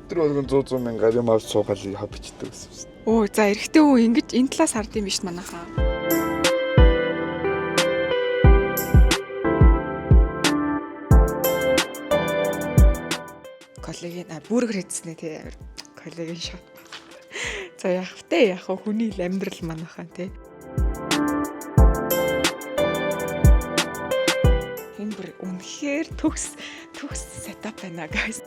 өдөр болгон 100 мянгаар юм авч суугаад хавчдаг гэсэн. Оо за эрэгтэй хүн ингэж энэ талаас хардсан биш манайхаа. Коллегийн бүргэр хийцнэ тий. Коллегийн шот. За яг хүний амьдрал манайхаа тий. Энэ бүр үнэхээр төгс сетап байна guys.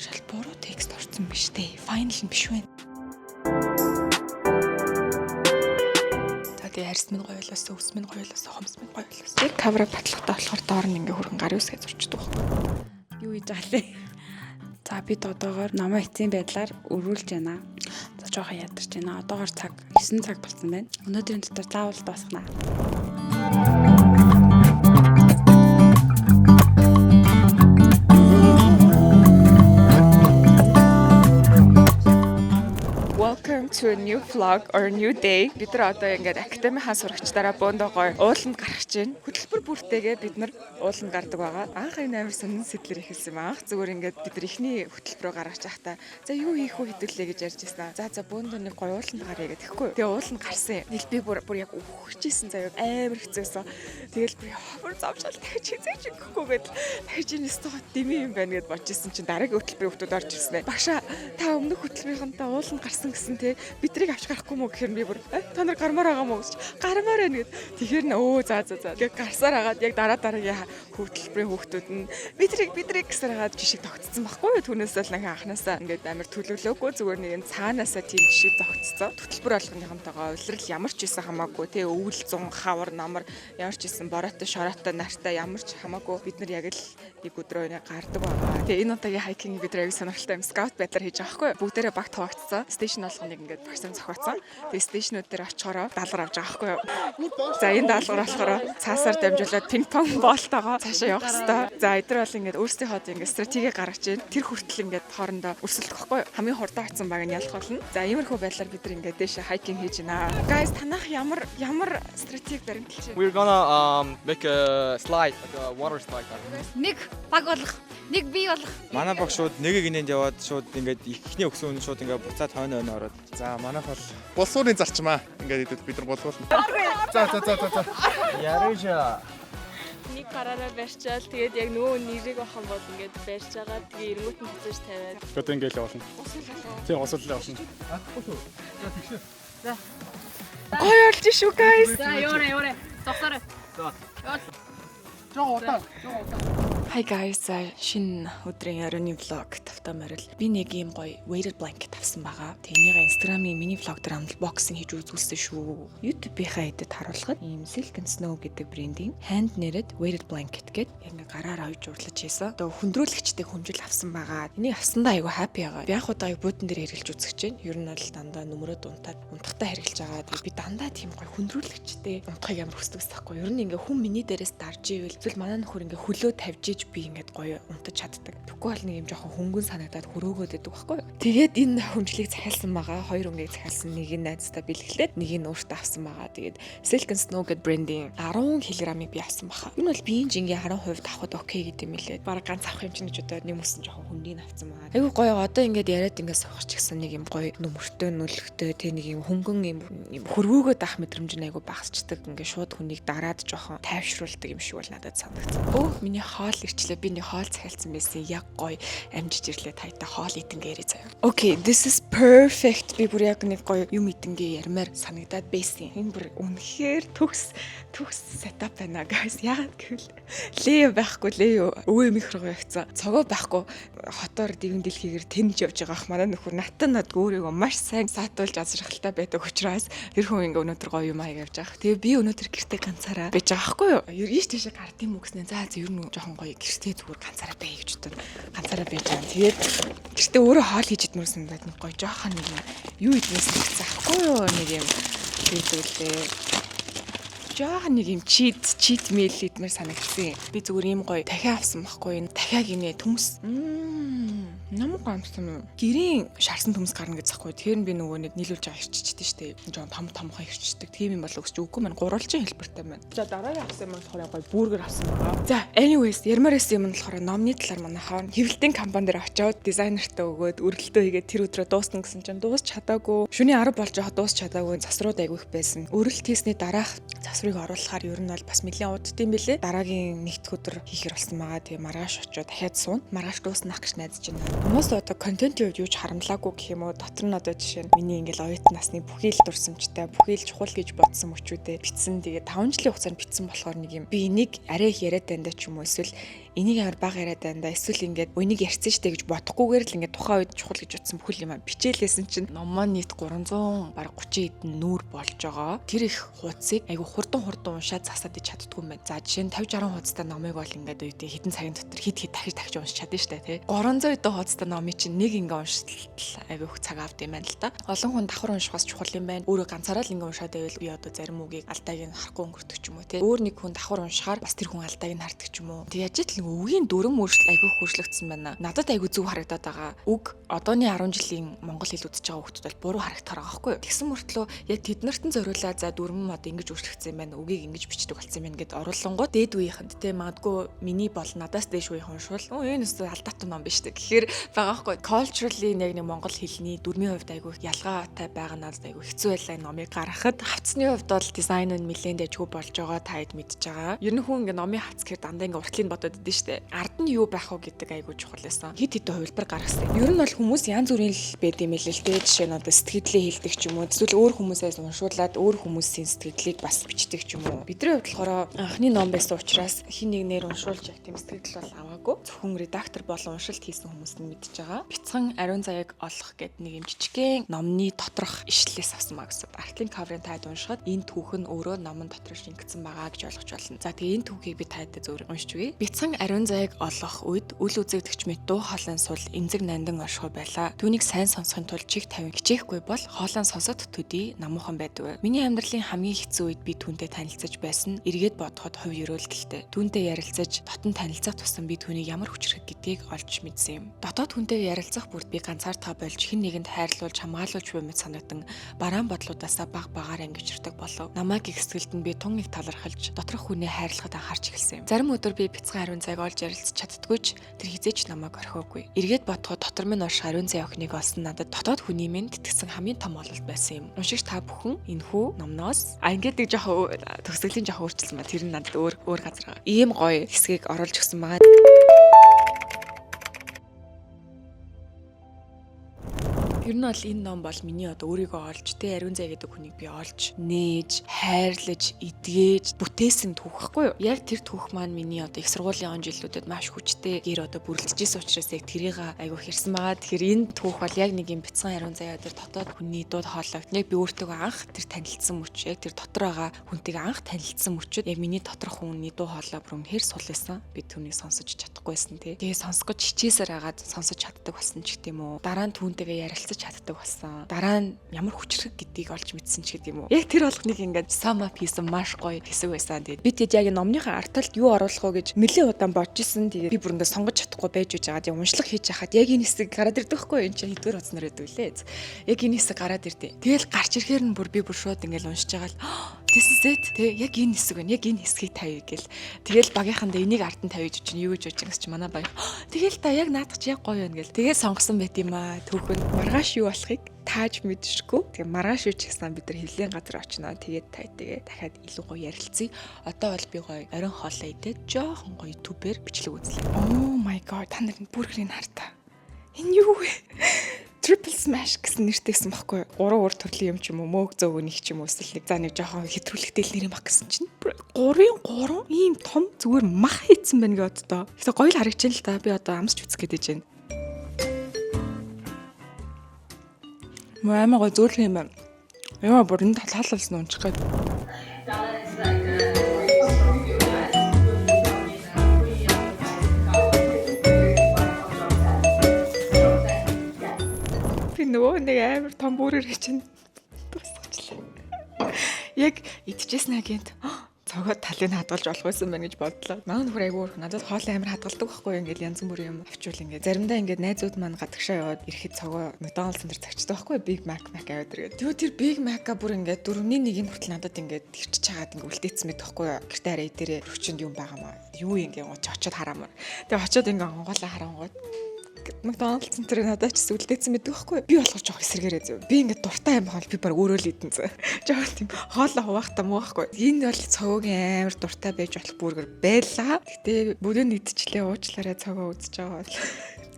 Шал буруу текст орсон биш тий. Final нь биш вэ? Тэгээ арьс минь гоё болоосоо, өвс минь гоё болоосоо, хомс минь гоё болоосоо. Яг кавра батлагтай болохоор доор нь ингээ хөргөн гар үсгээ зурчдаг байхгүй. Юу хийж байгаа лээ. За бид одоогоор номоо эцсийн байдлаар өргүүлж байна. За жоохон ядарч байна. Одоогоор цаг 9 цаг болсон байна. Өнөөдрийн дотор заавал дуусгана. Welcome to a new vlog or a new day. Бид нар одоо ингээд академийн сурагчдаараа бөөндөө гоё ууланд гарах гэж байна. Хөтөлбөр бүртээгээ бид нар ууланд гардаг байгаа. Анх энэ амар сонин сэтлэр ихэлсэн юм. Анх зүгээр ингээд бид нар ихний хөтөлбөрөөр гаргаж байхдаа за юу хийх вэ хэдүүлээ гэж ярьж байсан. За бөөндөө нэг гоё ууланд гаръя гэдэхгүй. Тэгээ ууланд гарсан. Нэг би бүр яг өвччихсэн заяа амар хэцээсэн. Тэгэл би ховор завшаал дахиж хизээж өгөхгүйгээд дахиж энэ стогот дими юм байна гэд бодчихсон чинь дараагийн хөтөлбөрийн хүмүүс орж ирсэн. Багшаа та өмнөх хөтөлбөрийнхэнтэй ууланд гарсан гэсэн те бидрийг авч гарахгүй мó гэхээр би бүр та нар гармаар байгаа мó гэж гармаар байна гэд тэгэхээр өө за яг гарсаар хагаад яг дараагийн хөтөлбөрийн хүүхдүүд нь бидрийг гэсээр хагаад жишээ тогтцсон байхгүй юу түүнээс л нэг анханасаа ингээд амар төлөвлөөгүй зүгээр нэг цаанаасаа тийм жишээ тогтцсон хөтөлбөр болгоныхонтойгоо улирал ямар ч байсан хамаагүй те өвөл зун хавар намар ямар ч байсан бороотой шороотой нартай ямар ч хамаагүй бид нар яг л нэг өдрөө гардаг байгаа. Тэгээ энэ удаагийн хайкинг бид яг сонирхолтой юм скаут байдлаар хийж байгаа байхгүй юу бүгдээрээ багт хуваагдсан стейшн болгоныг ингээд багсам зохиоцсон. Тэгээ стейшнүүд дээр очиороо даалгар авч байгаа байхгүй юу. За энэ даалгар болохоор цаасаар дамжуулаад пинг-понг боолтойгоо цаашаа явах хэрэгтэй. За эдгээр бол ингээд өөрсдийнхөө ингээд стратеги гаргаж байна. Тэр хүртэл ингээд хоорондоо өрсөлдөх байхгүй юу. Хамгийн хурдан очсон баг нь ялах болно. За иймэрхүү байдлаар бид нар ингээд дэше хайкинг хийж байна. Guys танах ямар стратеги баримталж байна? We're gonna make a slide, like a water slide. Нэг баг болох, нэг бий болох. Манай баг шууд нэгийг инээнд яваад шууд ингээд ихний өгсөн нь шууд ингээд буцаад хойно ороод. За манайх бол булсуурын зарчмаа. Ингээд бид нар болгоулна. За. Яриа. Нэг гараараа барьчаал тэгээд яг нөгөө нэрийг авах бол ингээд барьж байгаа. Тэгээ эргүүт нь буцаж тавиад. Одоо ингээд л болно. Тийм усаллаа болно. За. Гоё олж шүү guys. За яваарай. Зогсоорой. Hi guys, шинэ өдрийн оройн vlog тавтаа морил. Би нэг юм гоё weighted blanket авсан байгаа. Тэрнийгээ Instagram-ийн миний vlog дээр unboxing хийж үзүүлсэн шүү. YouTube-ийнхаа эдэд харуулхад ийм Silk and Snow гэдэг брендийн hand knitted weighted blanket гэдэг яг ингээ гараараа ойж урлаж хийсэн. Одоо хүндрүүлэгчтэй хүнжил авсан байгаа. Энийг авсандаа айгүй happy байгаа. Би анх удаа буудан дээр хэрэглэж үзэж чинь. Ер нь бол дандаа нүмерөд унтахтаа хэрэглэж байгаа. Тэгээ би дандаа тийм гоё хүндрүүлэгчтэй унтахыг амар хүсдэг байхгүй. Ер нь ингээ хүн миний дээрээс дарж ивэл эсвэл манай нөхөр ингээ хөлөө тавьж би ингээд гоё унтаж чаддаг. Тэгвэл бол нэг юм жоохон хөнгөн санагдаад хөрөөгөөд байдаг байхгүй юу. Тэгээд энэ хүнжлийг захиалсан байгаа. Хоёр өнгийг захиалсан, нэг нь найзтай бэлгэлээд, нэг нь өөртөө авсан байгаа. Тэгээд Silk and Snow гэдэг брендийн 10 кг-ыг би авсан баха. Энэ бол биеийн жингийн 10% авахд окей гэдэг юм лээ. Бараг ганц авах юм чинь гэж удаад нэг мөсөн жоохон хүнийг авсан байгаа. Айгу гоё. Одоо ингээд яриад ингээд сохорч гисэн нэг юм гоё нүмертэй нүлгтэй тэг нэг юм хөнгөн юм хөрвөөгөөд авах мэдрэмж нь айгу багасчдаг. Ингээд шууд хүнийг дараад жоохон тайвшруулдаг юм шиг бол надад санагдсан. Өө миний хоол ирчлээ. Би нэг хоол захиалсан байсан. Яг гоё амжиж ирлээ таятай хоол идэнгээ заяа. Okay, this is perfect. Би бүр яг нэг гоё юм идэнгээ ярмаар санагдаад байсан. Энэ бүр үнэхээр төгс сетап байна guys. Яг гэвэл Лео байхгүй Лео өвөө микрогоо явцсан. Цогоо байхгүй хотоор дивэн дэлхийгээр тэнж явж байгаа ах манай нөхөр над өөрийгөө маш сайн саатуулж азрахалтай байдаг учраас тэр хүн ингээ өнөөдөр гоё юм аяг явж байгаа. Тэгээ би өнөөдөр гэртээ ганцаараа байж байгаа байхгүй юу? Ийш тийшээ гардыг юм гэснээр за ер нь жоохон гоё гэртээ зүгээр ганцаараа бай гэж бодсон. Ганцаараа байж байгаа. Тэгээд гэртээ өөрөө хоол хийж идмээр санагдаад нэг гоё жоохон нэг юу идмээс нэгцсэн ахгүй юу? Нэг юм зүйлээ жоохон нэг юм cheat meal идмээр санагдсан. Би зүгээр ийм гоё дахиад авсан байхгүй юу? Дахиад гинэ төмс. Намуу гамсан гэрийн шарсан төмс гарна гэж захгүй. Тэр нь би нөгөө нэг нийлүүлж байгаа ирчичтэй штэ. Жон томхон ирчдэг. Тийм юм бол өсч үгүй маань гурвалжин хэлбэртэй байна. За дараагийн авсан юм болохоор гоё бүргэр авсан байгаа. За anyways ярмаар байсан юм нь болохоор номны талаар манайхаа хэвлэлтийн компани дээр очиод дизайнертай өгөөд өргөлтөө хийгээд тэр өдрөө дуусна гэсэн чинь дуусч чадаагүй. Шөнийн 10 болж байгаа дуусч чадаагүй. Засрууд айгүйх байсан. Өргөлт хийсний дараах засварыг оруулахаар ер нь бол бас нэлээд уддсан билээ. Дараагийн нэгд өдөр хийхэр болсон байгаа. Тэгээ маргааш очиод дахиад суун. Маргааш дууснах гэж найдаж байна. Хүмүүс одоо контентын хувьд юу ч харамлаагүй гэх юм уу? Дотор нь одоо жишээ нь миний ингээл оюутан насны бүхий л дурсамжтай, бүхий л чухал гэж бодсон мөчүүдээ битсэн. Тэгээ 5 жилийн хугацаанд битсэн болохоор нэг юм би энийг арай их яриад байндаа ч юм уу эсвэл энийг амар бага яриад байндаа эсвэл ингээд үнийг ярьсан штэ гэж бодохгүйгээр л ингээд тухайн үед чухал гэж бодсон бүхэл юм бичээлсэн чинь ном маань нийт 300 бараг 30 хэдэн нүүр болж байгаа. Тэр их хуудсыг айгу хурдан уншаад засаад ич чаддгүй юм байна. За жишээ нь 50 60 хуудастай номыг бол ингээд үүдээ хэдэн цагийн дотор хэд дахиж уншиж чадна штэ тий. 300 хэдэн хуудастай номыг чинь нэг ингээд уншилтал айгу их цаг авд юм байна л да. Олон хүн давхар унших бас чухал юм байна. Өөрөө ганцаараа л ингээд уншаад байвал би одоо зарим үгийг алдааг нь харахгүй өнгөрдөг ч юм уу тий. Өөр нэг хүн давхар уншихаар бас тэр хүн алдааг нь харддаг ч юм уу. Тэг яаж ч үгийн дүрм өөрчлөлт айгүй хөршлөгдсөн байна. Надад айгүй зөв харагдаад байгаа. Үг одооны 10 жилийн монгол хэл үзэж байгаа хүмүүст бол буруу харагдах байгаа байхгүй юу? Тэгсэн мөртлөө яг тэд нарт нь зориулаад за дүрм одоо ингэж өөрчлөгдсөн юм байна. Үгийг ингэж бичдэг болсон юм байна гэд оруулангууд дээд үеийнхэнд те магадгүй миний бол надаас дээш үеийнхэн уншвал энэ өстө алдаатай ном биш үү гэхээр байгаа байхгүй. Culturally яг нэг монгол хэлний дүрмийн хувьд айгүй ялгаатай байгаа надад айгүй хэцүү байлаа энэ номыг гаргахад. Хавцны хувьд бол дизайн нь нэлээд дэжгүй болж байгаа таад мэдж байгаа. Ер нь хүн ингээ номын хавц гэхээр дандаа ингээ уртлыг бодоод идэв штэ. Ард нь юу байх вэ гэдэг айгүй чухал байсан. Хит хитэ хувилбар гаргасан. Ер нь бол хүмүүс янз бүрийн л байд юм л л дээ. Жишээ нь одоо сэтгэлдээ хэлдэг ч юм уу. Эсвэл өөр хүмүүсээс уншуулад өөр хүмүүсийн сэтгэлийг бас бичдэг ч юм уу. Бидний хувьд болохоор анхны ном байсан учраас хин нэгнээр уншуулж яг тийм сэтгэл бол аваагүй. Зөвхөн редактор болон уншилт хийсэн хүмүүс нь мэдж байгаа. Бяцхан ариун заяаг олох гэдэг нэг юм жижигхэн номны доторх ишлэлээс авсан маа гэсэн. Артлын каверын таад уншихад энэ түүх нь өөрөө номон дотор шингэсэн байгаа гэж ойлгож байна. За тэгээ энэ түүхийг би таатай зөвөр уншиж үгүй. Бяцхан ариун заяаг олох үед үл үзэгдэгч мэт дуу хоолойн сул эмзэг нандан оршихуй байла. Түүнийг сайн сонсохын тулд чих тавин хичээхгүй бол хоолойн сонсоод төдий намуухан байдаг. Миний амьдралын хамгийн хэцүү үед би түүнтэй танилцаж байсан. Эргээд бодоход хувь ерөөлтөлтэй. Түүнтэй ярилцаж дотн танилцах тусам би түүнийг ямар хүчрэх гэдгийг олж мэдсэн юм. Дотоод хүнтэй ярилцах бүрд би ганцаардаа болж хэн нэгэнд хайрлуулж хамгаалуулж буй мэт санагдан бараан бодлуудаасаа баг багаар ангижирдаг болов. Намайг их сэтгэлд нь би тун их талархалж доторх хүнээ хайрлахад анхаарч эхэлсэн юм. Зарим өдөр би бяцхан ариун зайг олж ярилцаж чаддгүйч тэр хизээч намайг орхиогүй. Эргээд бодоход дотор минь орших ариун зай охиныг олсон надад дотоод хүний минь тэтгэсэн хамгийн том ололт байсан юм. Уншигч та бүхэн энэхүү номноос ингээд нэг жоох төгсгөлийн жоох өөрчлөлт маа тэр нь надад өөр газар ийм гоё хэсгийг оруулж өгсөн байгаа. Ер нь бол энэ ном бол миний одоо өөрийгөө олж тэ ариун зай гэдэг хүнийг би олж нээж, хайрлаж, эдгээж, бүтээсэн түүх байхгүй юу? Яг тэр түүх маань миний одоо их сургуулийн он жилүүдэд маш хүчтэй гэр одоо бүрлдэжсэн учраас яг тэрийг айгүй хэрсэн байгаа. Тэгэхээр энэ түүх бол яг нэг юм бяцхан ариун заяа дээр дотоод хүний дууд хоолойгт яг би өөртөө анх тэр танилцсан мөч, яг тэр дотор байгаа хүнтэйг анх танилцсан мөчөд яг миний доторх хүний дуу хоолой бүр үнэхээр сул байсан. Би түүнийг сонсож чадахгүйсэн тий. Тэгээ сонсгож хичээсээр агаад сонсож чаддаг болсон ч гэдэм үү. Дараа нь түүнтэйгээ ярилцаж чаддаг болсон. Дараа нь ямар хүчрэх гэдгийг олж мэдсэн ч гэдэм үү. Яг тэр болгоныг ингээд sum up хийсэн маш гоё хэсэг байсан. Тэгээд бид яг номныхаа арталт юу оруулах вэ гэж нэлээд удаан бодож исэн. Тэгээд би бүр ингээд сонгож чадахгүй байж байгаа. Тэгээд уншлах хийж хахад яг энэ хэсэг гараад ирдэг хгүй энэ чинь хэдгээр утснаар байдаг лээ. Яг энэ хэсэг гараад ирдээ. Тэгэл гарч ирэхээр нь бүр би бүр шууд ингээд уншиж байгаа л this is it. Тэг яг энэ хэсэг байна. Яг энэ хэсгийг тавь гэл. Тэгэл багийнхандаа энийг ард нь тавьж чинь юу гэж бодож байгаа ч манай баг. Тэгэл та яг наадах чи яг гоё байна гэл. Тэгээ сонгосон байт юм аа. Түүхэн маргааш юу болохыг тааж мэдшгүй. Тэгээ маргааш юу ч гэсэн бид нар хөвлийн газар очино. Тэгээд тайтайгээ дахиад илүү гоё ярилцъя. Одоо бол би гоё оройн хоолоо идээд жоохон гоё ютубээр бичлэг үзлээ. Oh my god та нар бүрхрийг хартаа. Энэ юу вэ? Triple Smash гэсэн нэртэйсэн байхгүй. 3 уур төрлийн юм ч юм уу, мөөг зөөгөө нэг ч юм уу эсвэл нэг за нэг жоохон хэтрүүлэгтэй нэр юм а гэсэн чинь 3 ийм том зүгээр мах хийцэн байна гэж боддоо. Гэтэ гоё л харагч л та. Би одоо амсч үзэх гээд байна. Мама гоё зөөлх юм байна. Яа бүр энэ талхалсан унчих гээд. Нөгөө нэг амар том бүрээр чинь тусгачлаа. Яг идчихсэн агент цогоо талыг хадгалж болох байсан байна гэж бодлоо. Манай нөхөр айгүй надад хоол амар хадгалдаг байхгүй ингээд янз бүрийн юм авчвал ингээд заримдаа ингээд найзууд маань гадагшаа яваад ирэхэд цогоо McDonald's центр цагчдаг байхгүй Big Mac аваад ирээд. Тэгвэл тэр Big Mac-а бүр ингээд 4-1 хүртэл надад ингээд ирчиж чагаад ингээд үлдээсэн мэт байхгүй гэртээ арай дээрээ өчөнд юм байгаа маа. Юу ингээд очиод хараамаар. Тэгээ очиод ингээд онгоолаа харангууд McDonald's центрыг надад ч сүлдээсэн мэт байхгүй. Би болохоор жоох эсрэгээрээ зөө. Би ингээд дуртай юм хаал би баг өөрөө л идэн зөө. Жоох тийм хоолоо хуваахтаа муу байхгүй. Энэ бол цогоогийн амар дуртай байж болох бүргэр байлаа. Гэтэ бүдэн идчихлээ уучлаарай цогоо үзэж байгаа бол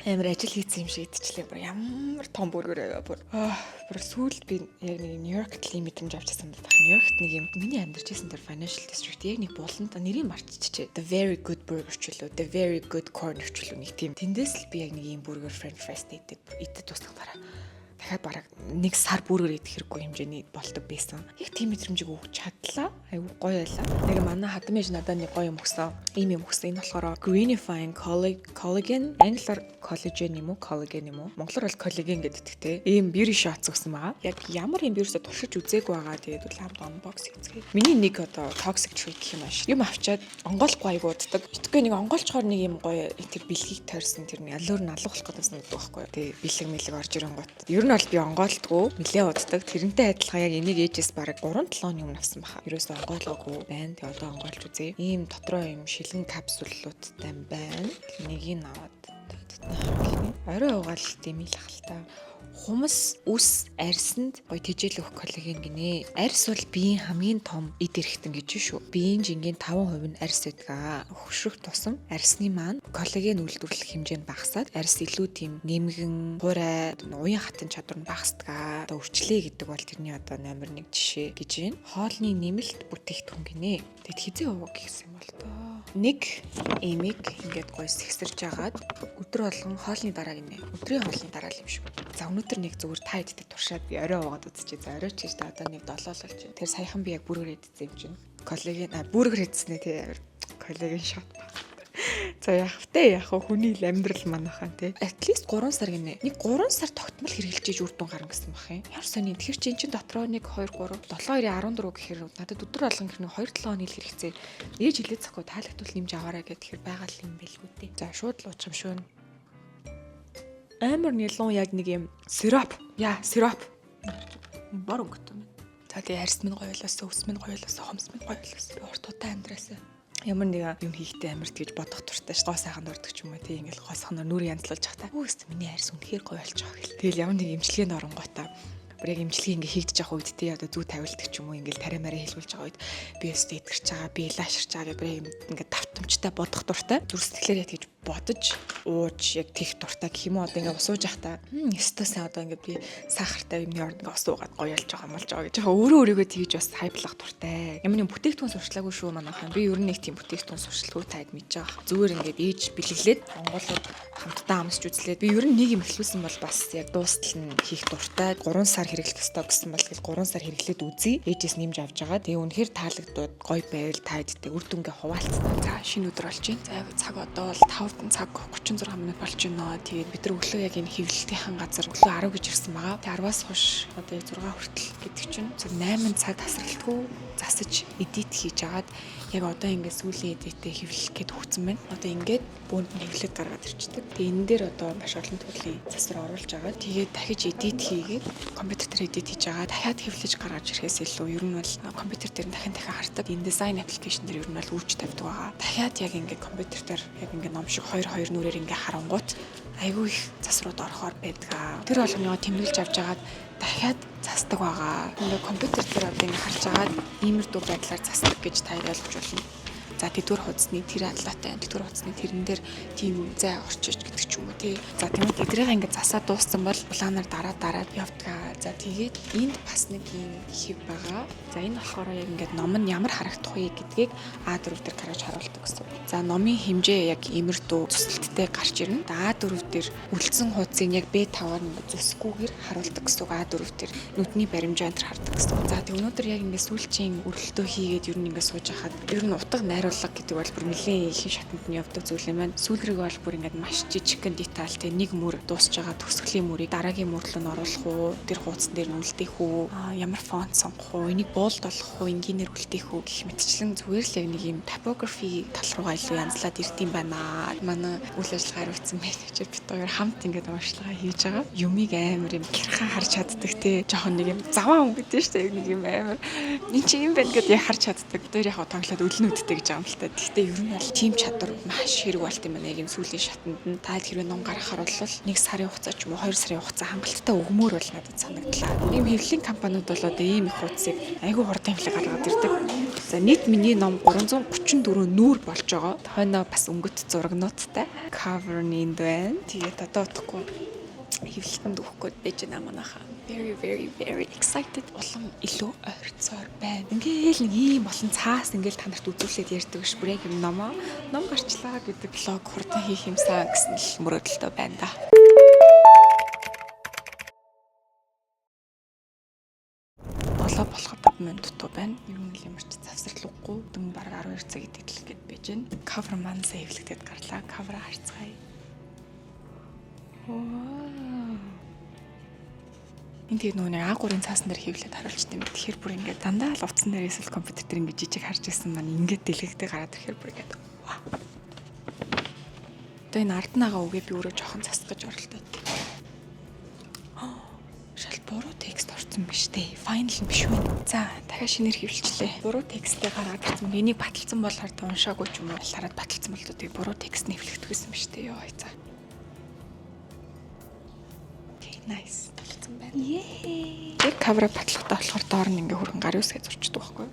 амар ажил хийсэн юм шиг идчихлээ. Бүр ямар том бүргэр байгаа бүр. Бүр сүүлд би яг нэг Нью-Йоркт л мэдрэмж авчихсан байна. Нью-Йоркт нэг юм миний амьдарч байсан тэр Financial District яг нэг болонд нэрийг марччихжээ. The Very Good Burger ч үлээ. The Very Good Corner ч үлээ нэг тийм. Тэндээс л би яг нэг юм burger french fries идээд дуусгахаараа дахиад бараг нэг сар бүргээр идэх хэрэггүй хэмжээний болдог байсан. Яг тийм мэдрэмжийг өгч чадлаа. Айгу гоё байлаа. Нэг манай хадмэж надад нэг гоё юм өгсөн. Ийм юм өгсөн. Энэ болохоор Greenifying Collagen, англиар collagen юм уу, collagen юм уу? Монголоор бол collagen гэдэг те. Ийм beauty shots өгсөн байгаа. Яг ямар юм beauty-с туршиж үзээгүй байгаа. Тэгээд үл хамт unbox хийцгээе. Миний нэг одоо toxic trait гэх юм ааш. Юм авчаад онгойлохгүй айгу уддаг. Итгэхгүй нэг онгойлчхоор нэг юм гоё тэр бэлгийг тойрсон тэр нэг алуур налгах гэсэн гэдэг байхгүй. Тэгээд бэлэг мэлэг орж ирэнгүүт. Ер нь бол би онгойлдгоо нэлээ уддаг. Тэрнтэй адилхан яг энийг ээжээс бараг 3-7 оны өмнө авсан баха. Ерөөсөө онгойлоогүй байна. Тэгээ одоо онгойлж үзье. Ийм дотроо юм шилэн капсулуудтай байна. Нэгийг аваад орой угаал дэмэл ахaltaа. Хумс ус арьсанд гоё тэжээл өгөх коллаген гинэ. Арьс бол биеийн хамгийн том эд эрхтэн гэж шүү. Биеийн жингийн 5% нь арьс байдаг. Хөшрөх тусам арьсны маань коллаген үйлдвэрлэх хэмжээ нь багасаад арьс илүү тийм нэмгэн, хурай, уян хатын чадвар нь багасдаг. Одоо өвчлээ гэдэг бол тэрний одоо номер 1 жишээ гэж байна. Хоолны нэмэлт бүтээгдэхүүн гинэ. Тэгэд хизээ ууг гэсэн юм бол тоо. Нэг эмиг ингээд гоё сэгсэрж агаад өдөр болгон хоолны дараа гинэ. Өдрийн хоолны дараа л юм шүү. За өнөөдөр нэг зүгээр та иддэг туршаад би орой уугаад үзчихье. За орой ч гэж та одоо нэг 7 л болж байна. Тэр саяхан би яг бүргэр идсэн юм чинь. Коллаген бүргэр идсэн ээ тий. Коллаген шот. За яах вэ? Яг хүний амьдрал манайхаа тий. At least 3 сар гинэ. Нэг 3 сар тогтмол хэрэгжилж үр дүн гарна гэсэн бах юм. Ямар сони тэгэхээр чи эн чин дотроо нэг 2 3 7-2-14 гэхээр надад өдөр болгон гэх нэг 2-7 хоног ил хэрэгцээ. Ээж хилээд захгүй таалагтвал нэмж аваарай гэхээр тэгэхээр байгаа л юм байлгүй тий. За шууд л уучам шүүн. Амар нэлон яг нэг юм сироп. Яа, сироп. Бар өнгөтэй. За тэгээ арьс минь гоё болоосоо, өвс минь гоё болоосоо, хомс минь гоё болоосоо. Уртуутай амьдраасаа. Ямар нэг юм хийхдээ амирт гэж бодох туртай ш. Гоо сайхан дурдаг ч юм уу тий ингээл гоо сайханаар нүр янзлуулж захтаа. Үст миний арьс үнэхээр гоё болж байгаа гэл. Тэгэл ямар нэг эмчилгээнд оронгоотаа бүр яг эмчилгээ ингээ хийгдэж байгаа үед тий одоо зүү тавилдаг ч юм уу ингээл тариа мараа хэлүүлж байгаа үед би өстө идгэрч байгаа, би лааширч байгаа гэх бүр ингээ давтамжтай бодох туртай. Зүр сэтгэлээр яд гэж бодож ууж яг тех дуртай гэх юм уу одоо ингээ усууж явахдаа өстөөсөө одоо ингээ би сахартай юмны орнд ингээ усуугаад гоё болж байгаа мэлж байгаа гэж өөрөө өөрийгөө тэгж бас хайплах дуртай. Ямар нэг бүтээгдэхүүн сурчлаагүй шүү манайхан. Би ер нь нэг тийм бүтээгдэхүүн сурчлаггүй таад мэдж байгаа. Зүгээр ингээ ээж бэлэглээд онгоолууд хамтдаа амсч үзлээд би ер нь нэг юм эхлүүлсэн бол бас яг дуустал нь хийх дуртай. 3 сар хэрэглэх ёстой гэсэн бол 3 сар хэрэглээд үзье. Ээжээс нэмж авч байгаа. Тэгээ үнэхээр таалагдаад гоё байвал таад дээ үр дүнгээ хуваалцсан. За шинэ өдөр болж байна. За цаг одоо бол 5 цаг 36 минут болж байна. Тэгээд бид нар өглөө яг энэ хэвлэлтийн газар өглөө 10 гэж ирсэн байгаа. Тэгээд 10-аас хойш одоо 6 хүртэл гэдэг чинь 8 цаг тасралтгүй засаж эдит хийж агаад яг одоо ингээд сүүлийн эдитээ хэвлэх гээд хөгцсөн байна. Одоо ингээд бөөнд нь хэвлэлт гаргаад ирчихдэг. Тэгээд энэ дээр одоо маш олон төрлийн засвар оруулж байгаа. Тэгээд дахиж эдит хийгээд компьютер дээр эдит хийж байгаа. Дахиад хэвлэж гаргаж ирэхээс илүү ер нь бол компьютер дээр дахин хардаг. Энэ дизайн аппликейшн дээр ер нь бол үрж тавьдаг байгаа. Дахиад яг ингээд компьютер дээр яг ингээд ном шиг 2 нүрээр ингээ харангуут айгүй их засрууд орохоор байдаг. Тэр болгоно тэмдэглэж авч агаад дахиад засдаг байгаа. Ингээ компьютер дээр одоо ингээ харж агаад иймэрдүү байдлаар засдаг гэж тайлбарлаж болно. За тэдгээр хуудасны тэр атлаатай, тэдгээр хуудасны тэрэн дээр тийм зай орчиж гэдэг ч юм уу тий. За тэгмээ тэдрийг ингээ засаад дууссан бол улаанаар дараад явдаг. За тэгээд энд бас нэг юм хэв байгаа. За энэ болохоор яг ингээд ном нь ямар харагдах вэ гэдгийг А4 дээр гаргаж харуулдаг гэсэн. За номын хэмжээ яг иймэрдүү цэцэлттэй гарч ирнэ. А4 дээр үлдсэн хуудсыг яг B5-аар ингээд зүсгүүгээр харуулдаг гэсэн. А4 дээр нүдний баримжаа энэ хардаг гэсэн. За тэг өнөөдөр яг ингээд сүүлчийн өрөлтөө хийгээд ер нь ингээд сууж хахад ер нь утга найруулга урлаг гэдэг бол бүр нэлийн ихэнх шатанд нь явдаг зүйл юм байна. Сүүлрэг бол бүр ингээд маш жижигхэн детальтэй нэг мөр дуусж байгаа төгсгөлийн мөрийг дараагийн мөр руу нь оруулах уу, тэр хуудсан дээр нь үлдээх үү, ямар фонт сонгох уу, энийг болд болгох уу, энгийнээр үлдээх үү гэх мэтчлэн зүгээр л яг нэг юм typography тал руугаа илүү янзлаад ирд юм байна. Манай үйл ажиллагаа хариуцсан менежер бид хоёр хамт ингээд уншлагаа хийж байгаа. Юмыг амар юм гэрхэн харж чаддаг те. Жохон нэг юм заваа хүн гэдэг шүү дээ. Нэг юм амар энэ чи юм байна гэдээ харж чаддаг. Тэр яг тоглоод өлнүүдтэй гэж байгаа юм л та. Гэхдээ ер нь бол team чадвар маш хэрэг болт юм байна. Яг юм сүүлийн шатанд нь та хэрвээ ном гаргахаар бол 1 сарын хугацаа ч юм уу 2 сарын хугацаа хангалттай өгмөр бол надад санагдлаа. Ийм хэвлэлийн компаниуд бол одоо ийм их хуудсыг айгүй хурдан хэмлэг гаргаад ирдэг. За нийт миний ном 334 нүүр болж байгаа. Хойноо бас өнгөт зурагнуудтай cover-ийн байна. Тэгээд одоо утгагүй хэвлэлтэнд өгөхгүй байж байна манайхаа. Very excited. Улам илүү ойрцоор байна. Ингээл нэг ийм болон цаас ингээл та нарт үзүүлээд ярьдаг ш. Бүр яг юм ном гарчлаа гэдэг блог хурдан хийх юмсан гэсэн л мөрөөдөлтөө байна да. Болоо болоход 5 минут дутуу байна. Ер нь л ямар ч завсарлахгүй. Дөнгө бараг 12 цаг идэл гээд байж байна. Cover маань сэвлэгдэд гарлаа. Cover харцгаая. Энд тэгээд нөгөө нэг А3-ын цаасан дээр хэвлээд харуулчихсан юм. Тэгэхээр бүр ингээд дандаа л утсан дээр эсвэл компьютер дээр ингээд жижиг харж ирсэн маань ингээд дэлгэхдээ гараад ирэхээр бүр ингээд одоо энэ ард нагаа үгээ би өөрөө жоохон засгаж оролдоод. Шал буруу текст орсон биш дээ. Final нь биш үү? За, дахиад шинээр хэвлэлчлээ. Буруу тексттэй гараад ирсэн. Энийг баталсан болохоор та уншаагүй ч юм уу? Хараад баталсан бол тэгээд буруу текст нь хэвлэгдэх байсан биш дээ. Йоо за. Окей, nice. Баталсан байна. Яг кавера батлахтаа болохоор доор нь ингээ хөргөн гар үсгээ зурчдаг байхгүй юу?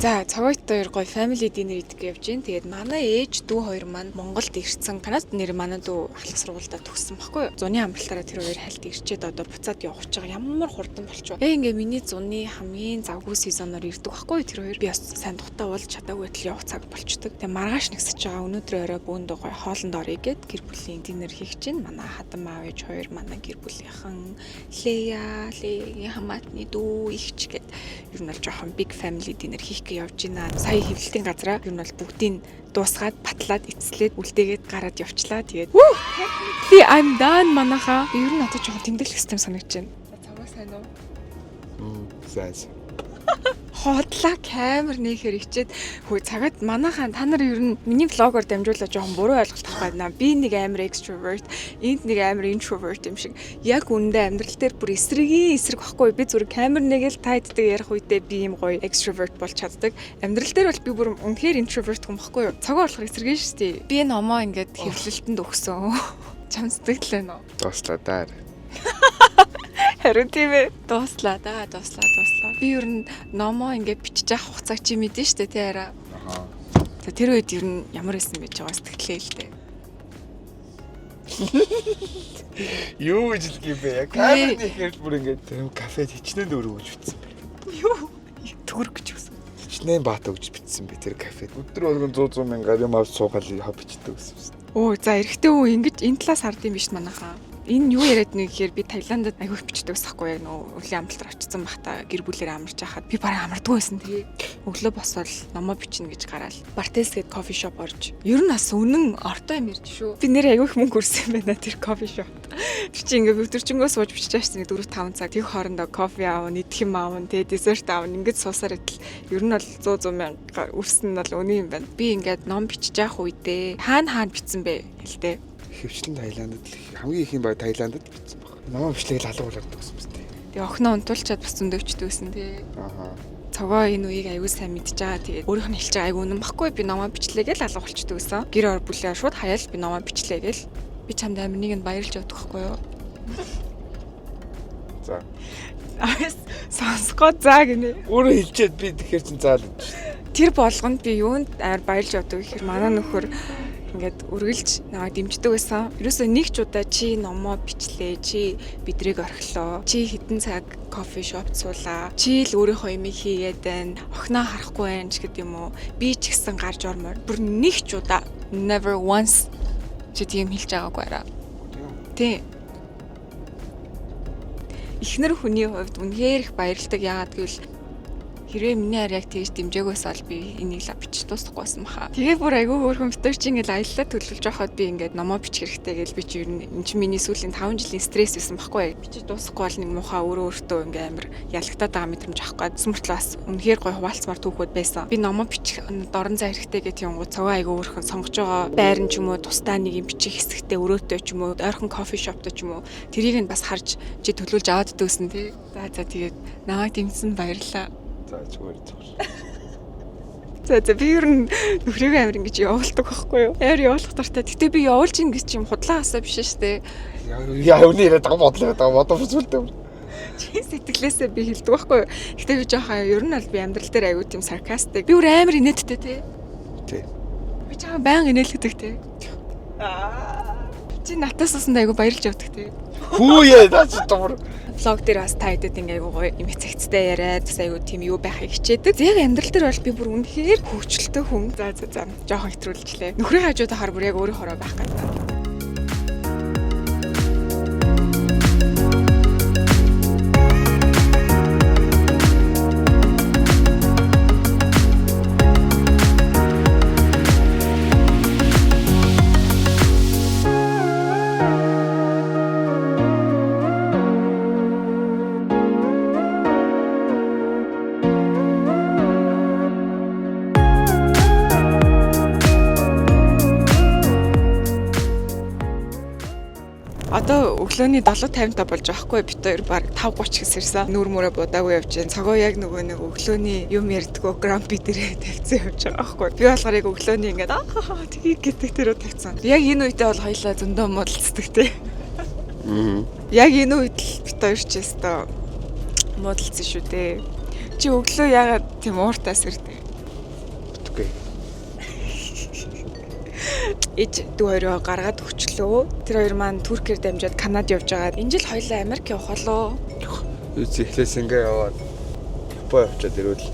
За, цагт хоёр гоё family dinner идэх явж гин. Тэгээд манай ээж дүү хоёр маань Монголд ирсэн. Канадад нэр манай дүү ахлах сургуультай төгссөн баггүй юу? Зуны амралтаараа тэр хоёр хальт ирчээд одоо буцаад явах гэж байгаа. Ямар хурдан болчихоо. Яг ингээ миний зуны хамгийн завгүй сезоноор ирдэг баггүй юу тэр хоёр. Би бас сайн тухтай уулз чадаагүй байтал явах цаг болчдөг. Тэгээд маргааш нэгсэж байгаа. Өнөөдөр орой бөөндөө гоё хоолнд орё гэд гэр бүлийн dinner хийх чинь манай хадам аав ээж хоёр манай гэр бүлийнхэн Леягийн хамаатны дүү ихч гэд ер нь бол жоохон big family dinner хийх явж байна. Сая хэвлэлтийн газараа ер нь бол бүгдийг дуусгаад батлаад эцслээд үлдээгээд гараад явчлаа. Тэгээд би I'm done манайхаа. Ер нь одоо жоохон тэмдэглэх систем санагдаж байна. Цагаа сайн уу? Сайн. Хотлаа камер нээхээр ичээд хөө цагаад манайхаа та нар ер нь миний влогоор дамжуулаад жоохон буруу ойлголт авах байна. Би нэг амар extrovert, энд нэг амар introvert юм шиг. Яг үндэ амьдрал дээр бүр эсрэг байхгүй. Би зүгээр камер нээгээл тайддаг ярих үедээ би юм гоё extrovert болж чаддаг. Амьдрал дээр бол би бүр үнэхээр introvert хүн байхгүй юу? Цагаа болохоор эсрэг шүү дээ. Би номоо ингээд хэвлэлтэнд өгсөн. Чам сэтгэл байна уу? Дуслаа даа. Харин тийм ээ. Дууслаа. Би ер нь номоо ингээд бичиж авах хугацааг чи мэдэн штэ тий хараа. За тэр үед ер нь ямар байсан байж байгаа сэтгэлээ л дээ. Юу гэж л юм бэ? Яг камер нэхэр бүр ингээд тэр кафед хичнээн өргөж бичсэн бэ. Юу? Төгөрг гэж үсэн. Хичнээн баат өгж бичсэн бэ тэр кафед. Өдөр болгон 100 мянгаар юм авч суугаад бичдэг гэсэн юм. Оо за эрэгтэй хүн ингэж энэ талаас хардсан биш манайхаа. Энэ юу яриад нэг гэхээр би Таиландд аягүй бичдэг байхгүй яг нөө үлийн амталтаар очсон бахта гэр бүлээр амарч яхад би барай амардгүй байсан тэгээ өглөө босвол номоо бичнэ гэж гараал Бартес гээд кофе шоп орж ер нь бас үнэн ортой юм ярьж шүү би нэр аягүй их мөнгө өрсөн байна тэр кофе шопт тэр чи ингээ өдөржингөө сууж бичиж яашсан 4-5 цаг тэг хоорондоо кофе аав идэх юм аав тэгээ десерт аав ингэж суусаар идэл ер нь бол 100 мянга өрсөн нь бол үнэн юм байна би ингээд ном бичиж явах үедээ хаана бичсэн бэ хэлдэ Хөвчлэн Таиландд хамгийн их юм ба Таиландд бичсэн баг. Намаа бичлэгээл алга болоод төгсөн мэт. Тэгээ охиноо унтуулчаад бас зөндөвчтэй байсан тий. Цогоо энэ үеийг аягүй сайн мэдж байгаа. Тэгээд өөрийнх нь хэлж байгаа аягүй үнэн баггүй би намаа бичлээгээл алга болчдөг байсан. Гэр ор бүлээ шууд хаяал би намаа бичлээгээл би чамд амир нэг нь баярлж явдаг байхгүй юу? За. Сонсгоо заа гинэ. Өөрөө хэлчихэд би тэгэхээр чин заал гэж. Тэр болгонд би юунд амир баярлж явдаг гэхээр манай нөхөр ингээд үргэлж намайг дэмждэг байсан. Ерөөсөө нэг ч удаа чи номоо бичлээ, чи бидрийг орхилоо, чи хэдэн цаг кофе шопт суулаа, чи л өөрийнхөө юмыг хийгээд байна, охиноо харахгүй байх гэдэг юм уу. Би ч гэсэн гарч ормоор. Бүр нэг ч удаа never once чи тийм хэлж байгаагүй араа. Тий. Эхнэр хүний хувьд үнэхээр их баярлдаг. Яагаад гэвэл Хэрвээ миний ар яг тэгж дэмжээгөөс бол би энийг л бичиж дуусгахгүйсэн баха. Тэгээ бүр айгүй хөөрхөн битүүр чи ингээд аяллаа төлөвлөж байхад би ингээд номоо бичих хэрэгтэй гэж би чи ер нь энэ чи миний сүүлийн 5 жилийн стресс байсан байхгүй. Бичиж дуусгахгүй бол нэг муухай өөрөө ингээд амар ялгатаад байгаа мэдрэмж авахгүй. Сүмэртлээ бас үнэхээр гой хуваалцмаар түүхүүд байсан. Би номоо бичих дорн зай хэрэгтэй гэдэг юм гоо цагаа айгүй хөөрхөн сонгож байгаа байран ч юм уу тусдаа нэг юм бичих хэсэгтээ өрөөтэй ч юм уу ойрхон кофе шоптой ч юм уу тэрийг нь бас харж чи төлөвлөж аваад дөөсөн тий. За тэгээд намайг дэмжсэн баярлалаа. За зүгээр зүгээр. За би ер нь нөхрийгөө амир ингэж явуулдаг байхгүй юу? Амар явуулах дуртай. Гэтэ би явуулж ин гэж юм худлаагаасаа биш шүү дээ. Яа өний яриад байгаа бодлоо бодовсруулдаг. Чи сэтгэлээсээ би хэлдэг байхгүй юу? Гэтэ би жоохон ер нь бол би амьдрал дээр аягүй тийм саркастик. Би өөр амар инээдтэй тий. Тий. Би жоохон баян инээлгдэг тий. Чи натаас усанд аягүй баярлж явдаг тий. Хүүе даач томор. Влог дээр бас та хэдэд ингээ аягүй гоё юм эцэгцтэй яриад бас аягүй тийм юу байхыг хичээдэг. Яг амьдрал дээр бол би бүр үнэхээр хөвчлөлтөө хүн. За жоохон хэтрүүлжлээ. Нөхрийн хажууд ахаар бүр яг өөрөө хороо байх гэдэг. Одоо өглөөний 7:50 болж байхгүй бит хоёр баг 5:30 гэс ирсэн. Нүр мөрөө будаагүй явж гэн. Цагоо яг нөгөө нэг өглөөний юм ярьдгөө грампи дээрээ тавьсан явж байгаа байхгүй. Би болохоор яг өглөөний ингээд тгий гэдэг тэрөө тавьсан. Яг энэ үедээ бол хоёлаа зөндөө муудалцдаг те. Яг энэ үед л бит хоёр ч өстөө муудалцсан шүү дээ. Чи өглөө яагаад тийм ууртаас ирдэ? Окей. Ээж дүү хоёроо гаргаад өгчлөө. Тэр хоёр маань Туркээр дамжаад Канад явж байгаа. Энэ жил хоёлаа Америк явах болоо. Үгүй эхлээс ингээ яваад Япон явчаад ирвэл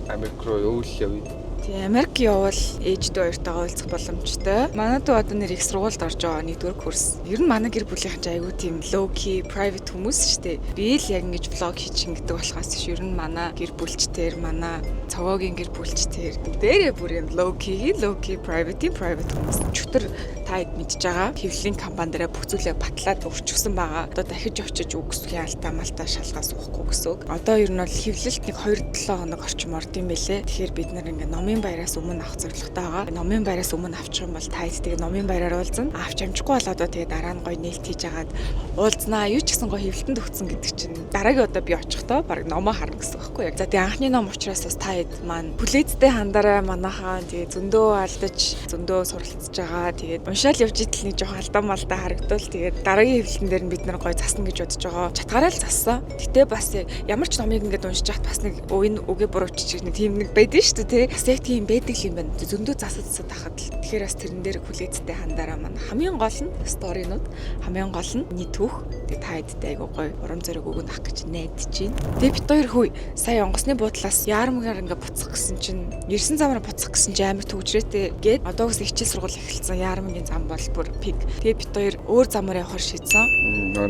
Америк руу явъя. Тий, Америк явбал ээж дүү хоёртойгоо уулзах боломжтой. Манай дүү одоо нэр их сургуульд орж байгаа 1-р курс. Ер нь манай гэр бүлийнхэн ч айгүй тийм low key private хүмүүс шүү дээ. Би л яг ингэж vlog хийж ингэдэг болохоос биш. Ер нь манай гэр бүлчтэр, манай цогоогийн гэр бүлчтэр дээрээ бүр юм low key private хүмүүс. Чөтөр таад мэдж байгаа. Хэвлэлийн компани дээр бүх зүйлээ батлаад өрчсөн байгаа. Одоо дахиж очиж үгсгүй алтаа малтаа шалгаа суухгүй гэсэн үг. Одоо ер нь бол хэвлэлт нэг 2-7 хоног орчим орд юм байлээ. Тэгэхээр бид нар ингээ номын баяраас өмнө авах зорилготой байгаа. Номын баяраас өмнө авчих юм бол таад тэгээ номын баяраар уулзна. Авч амжихгүй бол одоо тэгээ дараа нь гоё нээлт хийж агаад уулзнаа. Юу ч гэсэн гоё хэвлэлтэнд өгсөн гэдэг чинь дараагийн одоо би очихдоо баг номоо харна гэсэн байхгүй яг. За тэгээ анхны ном учраас бас таад маань бүлээдтэй хандараа манайхаа тэгээ зөндөө алдаж зөндөө суралцж байгаа. Тэгээд уншаал явж идэл нэг жоохон алдаа малдаа харагдвал тэгээд дараагийн хэвлэлтэн дээр нь бид нар гоё засна гэж бодож байгаа. Чатгаараа л зассан. Гэтэ бас ямар ч номыг ингээд уншиж хахад бас нэг энэ үгээ бурууччих нэг тийм нэг байдэн шүү дээ тий. Бас яг тийм байдаг юм байна. Зөндөө засаад тахад л. Тэгэхээр бас тэрэн дээр хүлээцтэй хандараа маань хамгийн гол нь сторинууд, хамгийн гол нь миний түүх. Тэгээд та хэдтэй айгуу гоё урам зориг өгнө ах гэж найдаж байна. Тэгээд бит хоёр хүй сая онгоцны буудлаас яармгаар ингээд буцах гэсэн чинь 9 замаар буцах гэсэн чинь амар төвчрээтэй гээд одоогоос хичээл сургууль эхэлсэн яармгийн зам бол бүр пик. Тэгээд бит хоёр өөр замаар явахаар шийдсэн.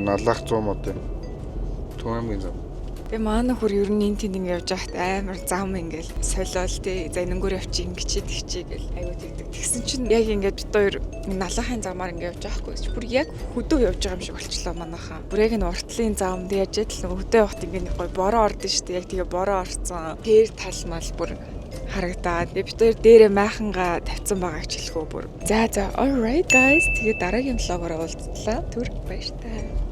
Налах 100 мод юм. Түүмийн зам. Тэгээ манай хөр ер нь энэ тэнд ингэ явж байхад амар зам ингээл солиол тий. За энэнгөр явчих ингэчээ тэгчээ гэл аюу тэгдэг. Тэгсэн чинь яг ингээд бит хоёр налахын замаар ингэ явж байгаахгүй гэж бүр яг хөдөө явж байгаа юм шиг болчлоо манайхаа. Бүр яг энэ уртлын зам яаж л хөдөө явахт ингэ гоё бороо ордон шүү дээ. Яг тэгээ бороо орцсон. Тэр тал мал бүр харагдаад бит хоёр дээрээ майхангаа тавьсан байгааг ч хэлэхгүй бүр. За all right guys. Тэгээ дараагийн влогоор уулзлаа. Түр баяр таа.